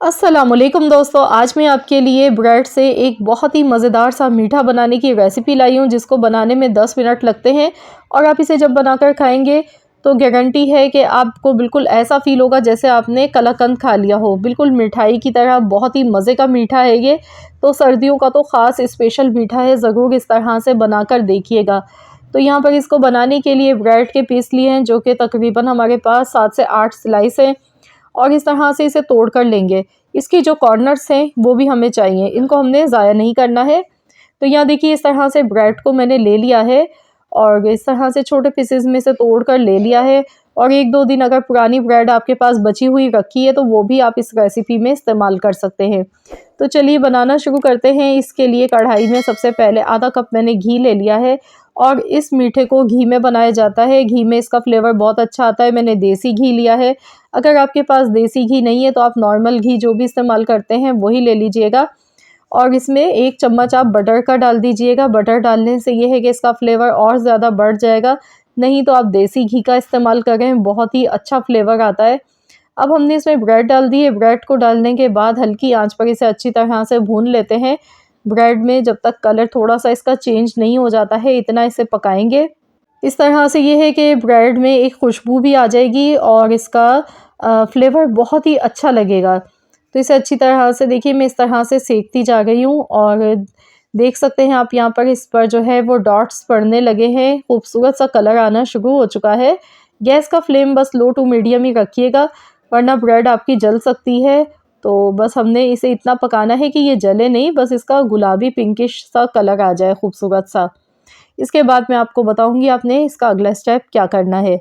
अस्सलामुअलैकुम दोस्तों, आज मैं आपके लिए ब्रेड से एक बहुत ही मज़ेदार सा मीठा बनाने की रेसिपी लाई हूँ जिसको बनाने में 10 मिनट लगते हैं। और आप इसे जब बनाकर खाएंगे तो गारंटी है कि आपको बिल्कुल ऐसा फ़ील होगा जैसे आपने कलाकंद खा लिया हो। बिल्कुल मिठाई की तरह बहुत ही मज़े का मीठा है ये। तो सर्दियों का तो ख़ास स्पेशल मीठा है, ज़रूर इस तरह से बनाकर देखिएगा। तो यहाँ पर इसको बनाने के लिए ब्रेड के पीस लिए हैं जो कि तकरीबन हमारे पास 7 से 8 स्लाइस हैं। और इस तरह से इसे तोड़ कर लेंगे। इसकी जो कॉर्नर्स हैं वो भी हमें चाहिए, इनको हमने ज़ाया नहीं करना है। तो यहाँ देखिए इस तरह से ब्रेड को मैंने ले लिया है और इस तरह से छोटे पीसेस में से तोड़ कर ले लिया है। और 1-2 दिन अगर पुरानी ब्रेड आपके पास बची हुई रखी है तो वो भी आप इस रेसिपी में इस्तेमाल कर सकते हैं। तो चलिए बनाना शुरू करते हैं। इसके लिए कढ़ाई में सबसे पहले आधा कप मैंने घी ले लिया है और इस मीठे को घी में बनाया जाता है। घी में इसका फ्लेवर बहुत अच्छा आता है। मैंने देसी घी लिया है। अगर आपके पास देसी घी नहीं है तो आप नॉर्मल घी जो भी इस्तेमाल करते हैं वही ले लीजिएगा। और इसमें 1 चम्मच आप बटर का डाल दीजिएगा। बटर डालने से ये है कि इसका फ्लेवर और ज़्यादा बढ़ जाएगा। नहीं तो आप देसी घी का इस्तेमाल करें, बहुत ही अच्छा फ्लेवर आता है। अब हमने इसमें ब्रेड डाल दी है। ब्रेड को डालने के बाद हल्की आंच पर इसे अच्छी तरह से भून लेते हैं। ब्रेड में जब तक कलर थोड़ा सा इसका चेंज नहीं हो जाता है इतना इसे पकाएंगे। इस तरह से ये है कि ब्रेड में एक खुशबू भी आ जाएगी और इसका फ्लेवर बहुत ही अच्छा लगेगा। तो इसे अच्छी तरह से देखिए मैं इस तरह से सेकती जा रही हूँ और देख सकते हैं आप यहाँ पर इस पर जो है वो डॉट्स पड़ने लगे हैं, खूबसूरत सा कलर आना शुरू हो चुका है। गैस का फ्लेम बस लो टू मीडियम ही रखिएगा वरना ब्रेड आपकी जल सकती है। तो बस हमने इसे इतना पकाना है कि ये जले नहीं, बस इसका गुलाबी पिंकिश सा कलर आ जाए खूबसूरत सा। इसके बाद मैं आपको बताऊंगी आपने इसका अगला स्टेप क्या करना है।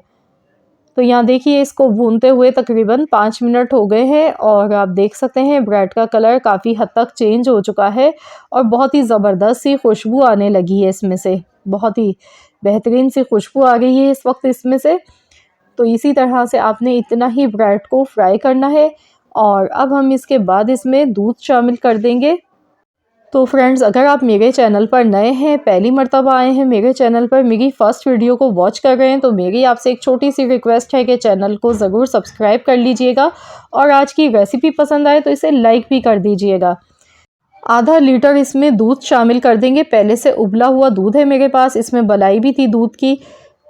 तो यहाँ देखिए इसको भूनते हुए तकरीबन 5 मिनट हो गए हैं और आप देख सकते हैं ब्रेड का कलर काफ़ी हद तक चेंज हो चुका है और बहुत ही ज़बरदस्त सी खुशबू आने लगी है इसमें से। बहुत ही बेहतरीन सी खुशबू आ रही है इस वक्त इसमें से। तो इसी तरह से आपने इतना ही ब्रेड को फ्राई करना है। और अब हम इसके बाद इसमें दूध शामिल कर देंगे। तो फ्रेंड्स, अगर आप मेरे चैनल पर नए हैं, पहली मर्तबा आए हैं मेरे चैनल पर, मेरी फ़र्स्ट वीडियो को वॉच कर रहे हैं, तो मेरी आपसे एक छोटी सी रिक्वेस्ट है कि चैनल को ज़रूर सब्सक्राइब कर लीजिएगा। और आज की रेसिपी पसंद आए तो इसे लाइक भी कर दीजिएगा। आधा लीटर इसमें दूध शामिल कर देंगे। पहले से उबला हुआ दूध है मेरे पास, इसमें मलाई भी थी दूध की।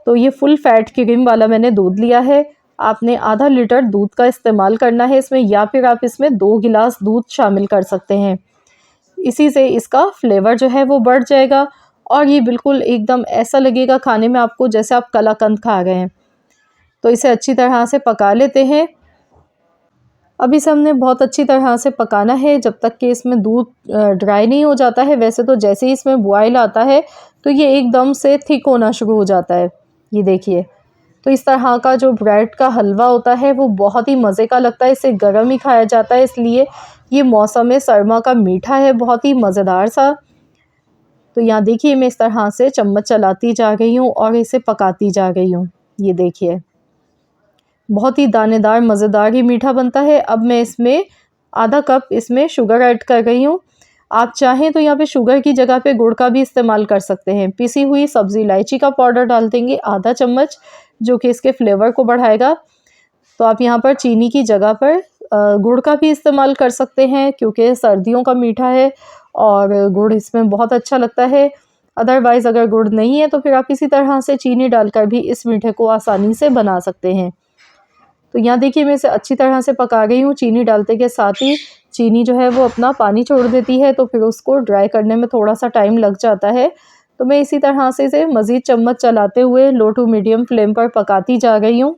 तो ये फुल फैट क्रीम वाला मैंने दूध लिया है। आपने आधा लीटर दूध का इस्तेमाल करना है इसमें, या फिर आप इसमें 2 गिलास दूध शामिल कर सकते हैं। इसी से इसका फ्लेवर जो है वो बढ़ जाएगा और ये बिल्कुल एकदम ऐसा लगेगा खाने में आपको जैसे आप कलाकंद खा रहे हैं। तो इसे अच्छी तरह से पका लेते हैं। अब इसे हमने बहुत अच्छी तरह से पकाना है जब तक कि इसमें दूध ड्राई नहीं हो जाता है। वैसे तो जैसे ही इसमें बॉयल आता है तो ये एकदम से थिक होना शुरू हो जाता है, ये देखिए। तो इस तरह का जो ब्रेड का हलवा होता है वो बहुत ही मज़े का लगता है। इसे गर्म ही खाया जाता है, इसलिए ये मौसम सरमा का मीठा है, बहुत ही मज़ेदार सा। तो यहाँ देखिए मैं इस तरह से चम्मच चलाती जा रही हूँ और इसे पकाती जा रही हूँ। ये देखिए बहुत ही दानेदार मज़ेदार ही मीठा बनता है। अब मैं इसमें आधा कप इसमें शुगर ऐड कर रही हूँ। आप चाहें तो यहाँ पे शुगर की जगह पे गुड़ का भी इस्तेमाल कर सकते हैं। पिसी हुई सब्ज़ी इलायची का पाउडर डाल देंगे आधा चम्मच, जो कि इसके फ्लेवर को बढ़ाएगा। तो आप यहाँ पर चीनी की जगह पर गुड़ का भी इस्तेमाल कर सकते हैं क्योंकि सर्दियों का मीठा है और गुड़ इसमें बहुत अच्छा लगता है। अदरवाइज़ अगर गुड़ नहीं है तो फिर आप इसी तरह से चीनी डालकर भी इस मीठे को आसानी से बना सकते हैं। तो यहाँ देखिए मैं इसे अच्छी तरह से पका गई हूँ। चीनी डालते के साथ ही चीनी जो है वो अपना पानी छोड़ देती है, तो फिर उसको ड्राई करने में थोड़ा सा टाइम लग जाता है। तो मैं इसी तरह से इसे मज़ीद चम्मच चलाते हुए लो टू मीडियम फ्लेम पर पकाती जा रही हूँ।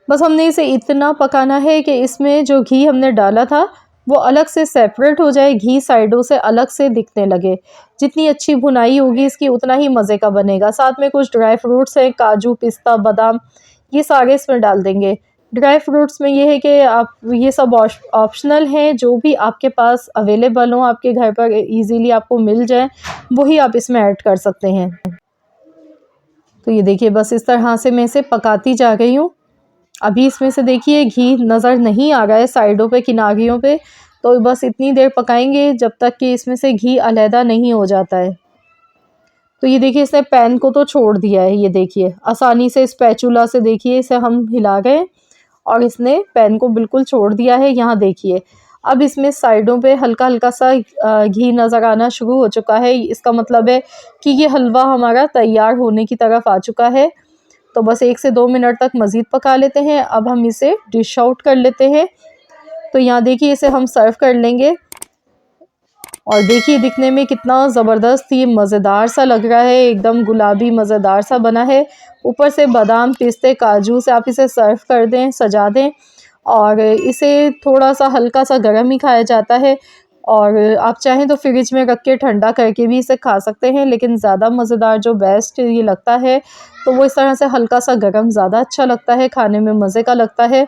बस हमने इसे इतना पकाना है कि इसमें जो घी हमने डाला था वो अलग से सेपरेट हो जाए, घी साइडों से अलग से दिखने लगे। जितनी अच्छी भुनाई होगी इसकी उतना ही मज़े का बनेगा। साथ में कुछ ड्राई फ्रूट्स हैं, काजू, पिस्ता, बादाम, ये सारे इसमें डाल देंगे। ड्राई फ्रूट्स में ये है कि आप ये सब ऑप्शनल हैं, जो भी आपके पास अवेलेबल हो, आपके घर पर इजीली आपको मिल जाए, वही आप इसमें ऐड कर सकते हैं। तो ये देखिए बस इस तरह से मैं इसे पकाती जा रही हूँ। अभी इसमें से देखिए घी नज़र नहीं आ रहा है साइडों पे, किनारियों पे। तो बस इतनी देर पकाएंगे जब तक कि इसमें से घी अलहदा नहीं हो जाता है। तो ये देखिए इसने पैन को तो छोड़ दिया है। ये देखिए आसानी से स्पैचुला से देखिए इसे हम हिला गए और इसने पैन को बिल्कुल छोड़ दिया है। यहाँ देखिए अब इसमें साइडों पे हल्का हल्का सा घी नज़र आना शुरू हो चुका है। इसका मतलब है कि ये हलवा हमारा तैयार होने की तरफ आ चुका है। तो बस 1 से 2 मिनट तक मज़ीद पका लेते हैं। अब हम इसे डिश आउट कर लेते हैं। तो यहाँ देखिए इसे हम सर्व कर लेंगे और देखिए दिखने में कितना ज़बरदस्त ये मज़ेदार सा लग रहा है, एकदम गुलाबी मज़ेदार सा बना है। ऊपर से बादाम, पिस्ते, काजू से आप इसे सर्व कर दें, सजा दें और इसे थोड़ा सा हल्का सा गर्म ही खाया जाता है और आप चाहें तो फ्रिज में रख के ठंडा करके भी इसे खा सकते हैं, लेकिन ज़्यादा मज़ेदार जो बेस्ट ये लगता है तो वो इस तरह से हल्का सा गर्म ज़्यादा अच्छा लगता है, खाने में मज़े का लगता है।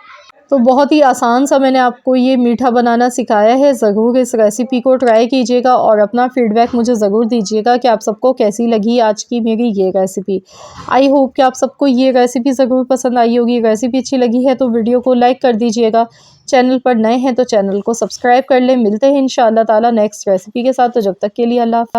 तो बहुत ही आसान सा मैंने आपको ये मीठा बनाना सिखाया है। ज़रूर इस रेसिपी को ट्राई कीजिएगा और अपना फ़ीडबैक मुझे ज़रूर दीजिएगा कि आप सबको कैसी लगी आज की मेरी ये रेसिपी। आई होप कि आप सबको ये रेसिपी ज़रूर पसंद आई होगी। रेसिपी अच्छी लगी है तो वीडियो को लाइक कर दीजिएगा। चैनल पर नए हैं तो चैनल को सब्सक्राइब कर लें। मिलते हैं इंशाअल्लाह ताला नेक्स्ट रेसिपी के साथ। तो जब तक के लिए अल्लाह हाफ़िज़।